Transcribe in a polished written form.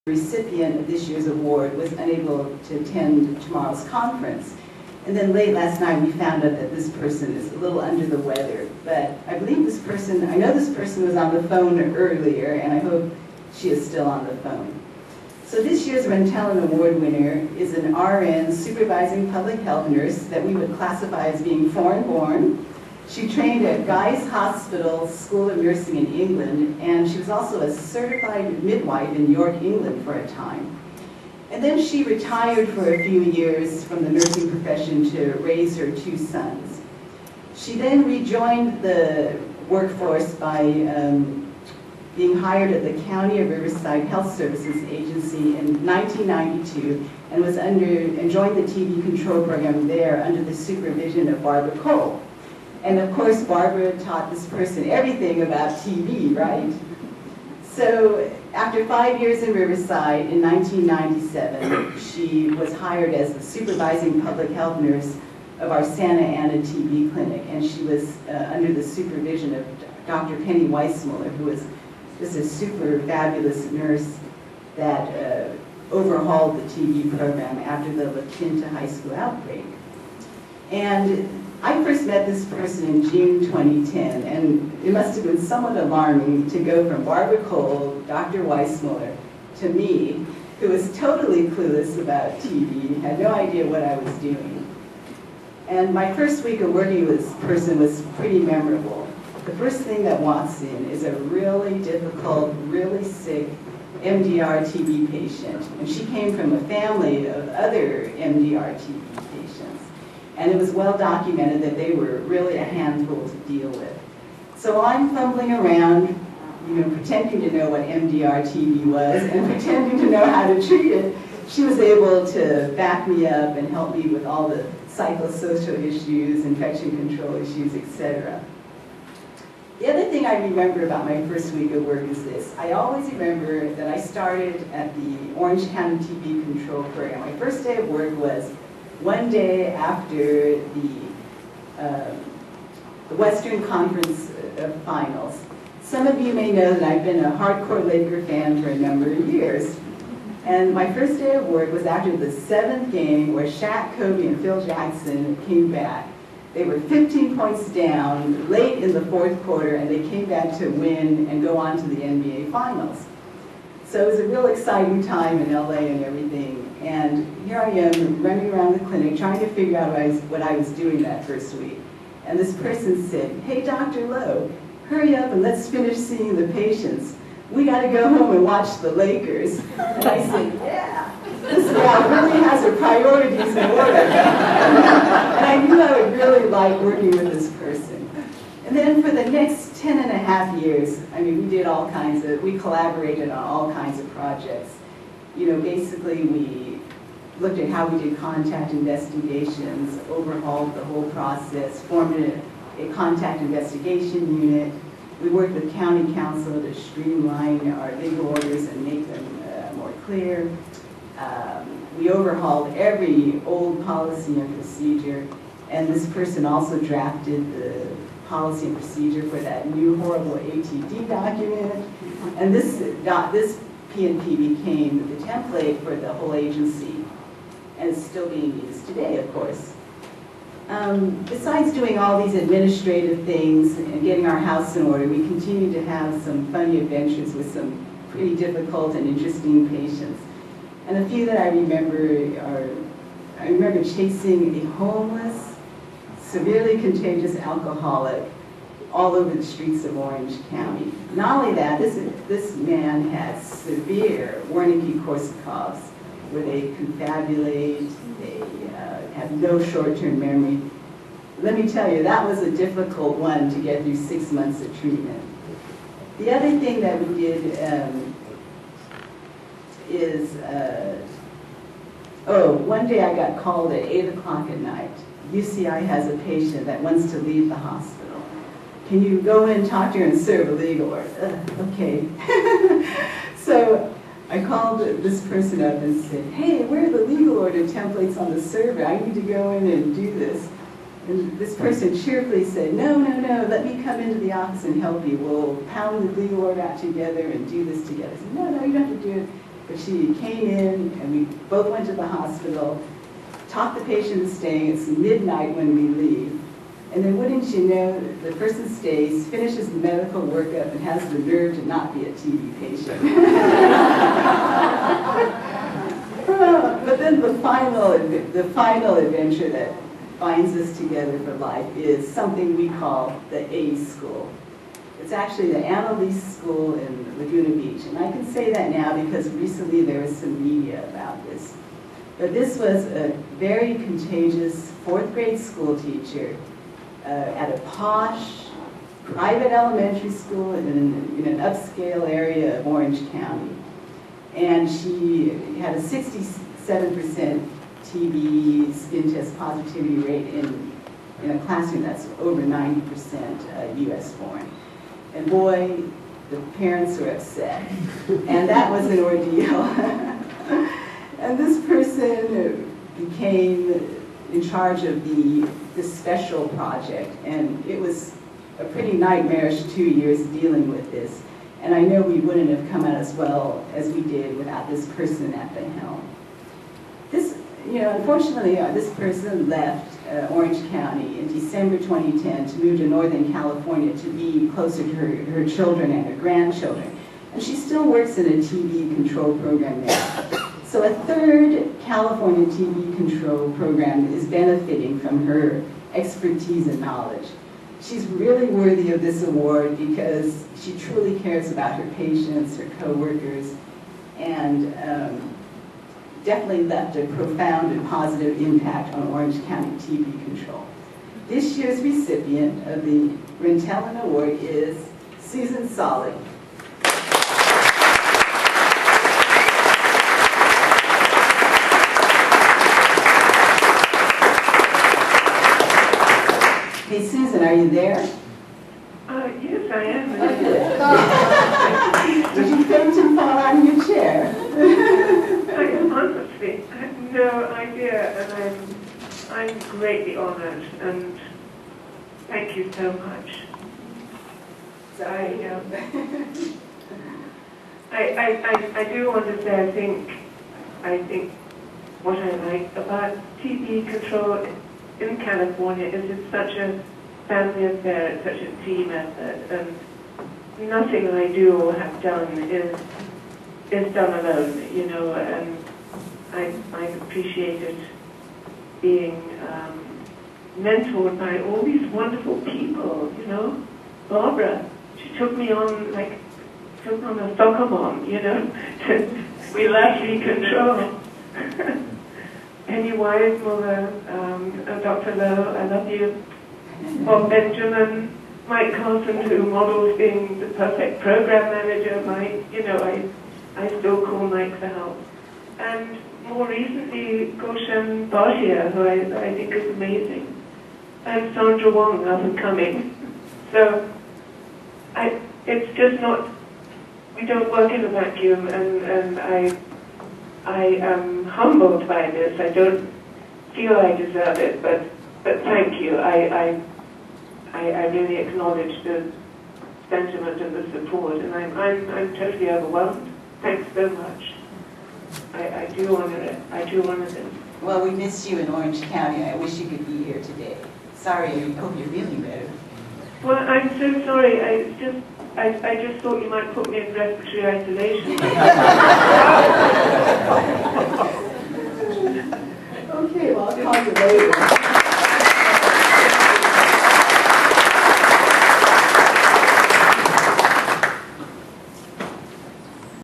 recipient of this year's award was unable to attend tomorrow's conference. And then late last night we found out that this person is a little under the weather. But I believe this person, I know this person was on the phone earlier, and I hope she is still on the phone. So this year's Rentelen Award winner is an RN supervising public health nurse that we would classify as being foreign-born. She trained at Guy's Hospital School of Nursing in England, and she was also a certified midwife in York, England for a time. And then she retired for a few years from the nursing profession to raise her 2 sons. She then rejoined the workforce by being hired at the County of Riverside Health Services Agency in 1992 and joined the TV control program there under the supervision of Barbara Cole. And of course, Barbara taught this person everything about TV, right? So after 5 years in Riverside in 1997, she was hired as the supervising public health nurse of our Santa Ana TB clinic, and she was under the supervision of Dr. Penny Weissmuller, who was just a super fabulous nurse that overhauled the TB program after the La Quinta High School outbreak. And I first met this person in June 2010, and it must have been somewhat alarming to go from Barbara Cole, Dr. Weissmuller, to me, who was totally clueless about TB, had no idea what I was doing. And my first week of working with this person was pretty memorable. The first thing that walks in is a really difficult, really sick MDR TB patient, and she came from a family of other MDR TB patients. And it was well documented that they were really a handful to deal with. So I'm fumbling around, pretending to know what MDR-TB was and pretending to know how to treat it. She was able to back me up and help me with all the psychosocial issues, infection control issues, etc. The other thing I remember about my first week of work is this. I always remember that I started at the Orange County TB control program. My first day of work was one day after the Western Conference finals. Some of you may know that I've been a hardcore Laker fan for a number of years. And my first day of work was after the 7th game where Shaq, Kobe, and Phil Jackson came back. They were 15 points down late in the 4th quarter, and they came back to win and go on to the NBA Finals. So it was a real exciting time in LA and everything. And here I am running around the clinic trying to figure out what I was doing that first week. And this person said, "Hey, Dr. Lowe, hurry up and let's finish seeing the patients. We got to go home and watch the Lakers." And I said, "Yeah, this gal really has her priorities in order." And I knew I would really like working with this person. And then for the next 10 and a half years, we collaborated on all kinds of projects. Basically we looked at how we did contact investigations, overhauled the whole process, formed a contact investigation unit. We worked with county council to streamline our legal orders and make them more clear. We overhauled every old policy and procedure, and this person also drafted the policy and procedure for that new horrible ATD document. And this P&P became the template for the whole agency, and it's still being used today, of course. Besides doing all these administrative things and getting our house in order, we continue to have some funny adventures with some pretty difficult and interesting patients. And a few that I remember chasing a homeless, severely contagious alcoholic all over the streets of Orange County. Not only that, this man had severe Wernicke-Korsakoffs, where they confabulate, they have no short-term memory. Let me tell you, that was a difficult one to get through 6 months of treatment. The other thing that we did one day I got called at 8 o'clock at night. UCI has a patient that wants to leave the hospital. Can you go in and talk to her and serve a legal order? Okay. So I called this person up and said, "Hey, where are the legal order templates on the server? I need to go in and do this." And this person cheerfully said, no, let me come into the office and help you. We'll pound the legal order out together and do this together. I said, no, you don't have to do it. But she came in, and we both went to the hospital, talked the patient into staying. It's midnight when we leave. And then wouldn't you know, the person stays, finishes the medical workup, and has the nerve to not be a TB patient. But then the final adventure that binds us together for life is something we call the A School. It's actually the Annalise School in Laguna Beach. And I can say that now because recently there was some media about this. But this was a very contagious 4th grade school teacher at a posh private elementary school in an upscale area of Orange County. And she had a 67% TB skin test positivity rate in a classroom that's over 90% US born. And boy, the parents were upset. And that was an ordeal. And this person became in charge of this special project, and it was a pretty nightmarish 2 years dealing with this. And I know we wouldn't have come out as well as we did without this person at the helm. This, unfortunately, this person left Orange County in December 2010 to move to Northern California to be closer to her children and her grandchildren. And she still works in a TB control program now. So a 3rd California TB control program is benefiting from her expertise and knowledge. She's really worthy of this award because she truly cares about her patients, her coworkers, and definitely left a profound and positive impact on Orange County TB control. This year's recipient of the Rentellen Award is Susan Solid. Hey, Susan, are you there? Yes, I am. Did you faint and fall out of your chair? I honestly had no idea, and I'm greatly honored, and thank you so much. I do want to say I think what I like about TB control in California is it's such a family affair, it's such a team effort, and nothing I do or have done is done alone, and I've appreciated being mentored by all these wonderful people, Barbara, she took me on a soccer mom, we largely control. Penny Wise, Mother, Dr. Lowe, I love you. Bob Benjamin, Mike Carlson, who models being the perfect program manager. I still call Mike for help. And more recently, Goshen Bhatia, who I think is amazing. And Sandra Wong, up and coming. So, it's just not, we don't work in a vacuum, and I am humbled by this. I don't feel I deserve it, but thank you. I really acknowledge the sentiment and the support, and I'm totally overwhelmed. Thanks so much. I do honor it. I do honor this. Well, we miss you in Orange County. I wish you could be here today. Sorry, I hope you're feeling better. Well, I'm so sorry. I just thought you might put me in respiratory isolation. Okay, well, I'll call you later.